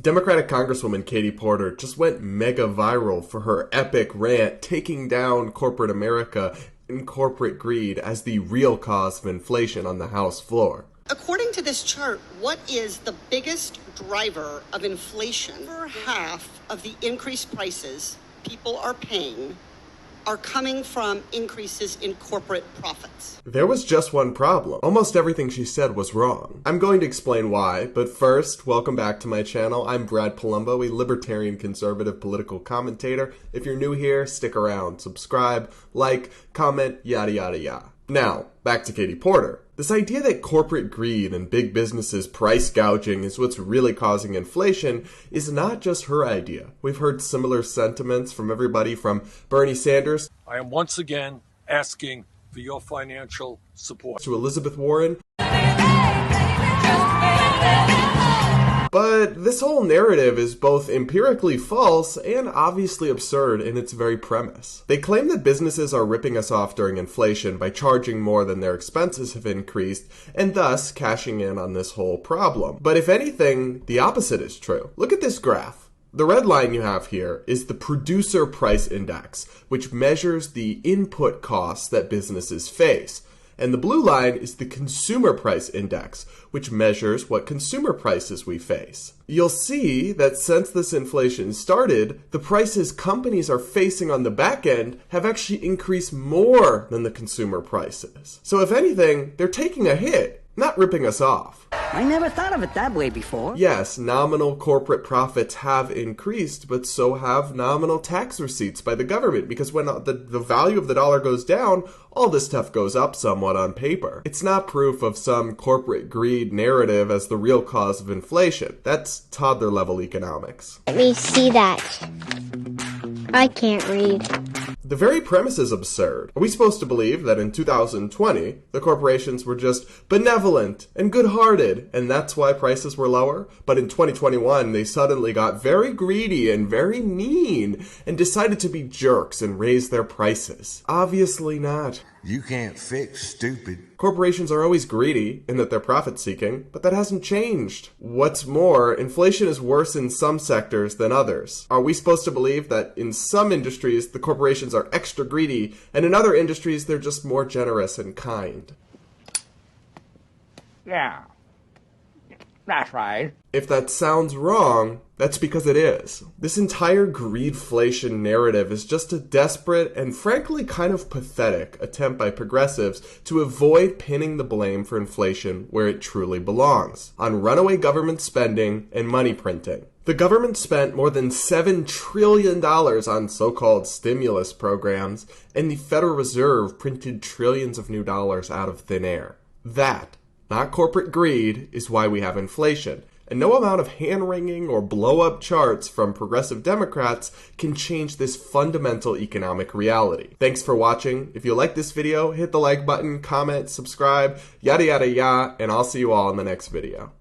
Democratic Congresswoman Katie Porter just went mega viral for her epic rant taking down corporate America and corporate greed as the real cause of inflation on the House floor. According to this chart, what is the biggest driver of inflation? Over half of the increased prices people are paying are coming from increases in corporate profits. There was just one problem. Almost everything she said was wrong. I'm going to explain why, but first, welcome back to my channel. I'm Polumbo, a libertarian conservative political commentator. If you're new here, stick around, subscribe, like, comment, yada yada yada. Now, back to Katie Porter. This idea that corporate greed and big businesses price gouging is what's really causing inflation is not just her idea. We've heard similar sentiments from everybody from Bernie Sanders. I am once again asking for your financial support. To Elizabeth Warren. But this whole narrative is both empirically false and obviously absurd in its very premise. They claim that businesses are ripping us off during inflation by charging more than their expenses have increased, and thus cashing in on this whole problem. But if anything, the opposite is true. Look at this graph. The red line you have here is the producer price index, which measures the input costs that businesses face. And the blue line is the consumer price index, which measures what consumer prices we face. You'll see that since this inflation started, the prices companies are facing on the back end have actually increased more than the consumer prices. So if anything, they're taking a hit, not ripping us off. I never thought of it that way before. Yes, nominal corporate profits have increased, but so have nominal tax receipts by the government, because when the value of the dollar goes down, all this stuff goes up somewhat on paper. It's not proof of some corporate greed narrative as the real cause of inflation. That's toddler level economics. Let me see that. I can't read. The very premise is absurd. Are we supposed to believe that in 2020, the corporations were just benevolent and good-hearted, and that's why prices were lower? But in 2021, they suddenly got very greedy and very mean and decided to be jerks and raise their prices. Obviously not. You can't fix stupid. Corporations are always greedy in that they're profit-seeking, but that hasn't changed. What's more, inflation is worse in some sectors than others. Are we supposed to believe that in some industries, the corporations are extra greedy, and in other industries, they're just more generous and kind? Yeah, that's right. If that sounds wrong, that's because it is. This entire greedflation narrative is just a desperate and frankly kind of pathetic attempt by progressives to avoid pinning the blame for inflation where it truly belongs, on runaway government spending and money printing. The government spent more than $7 trillion on so-called stimulus programs, and the Federal Reserve printed trillions of new dollars out of thin air. That, not corporate greed, is why we have inflation. And no amount of hand-wringing or blow-up charts from progressive Democrats can change this fundamental economic reality. Thanks for watching. If you like this video, hit the like button, comment, subscribe, yada yada yada, and I'll see you all in the next video.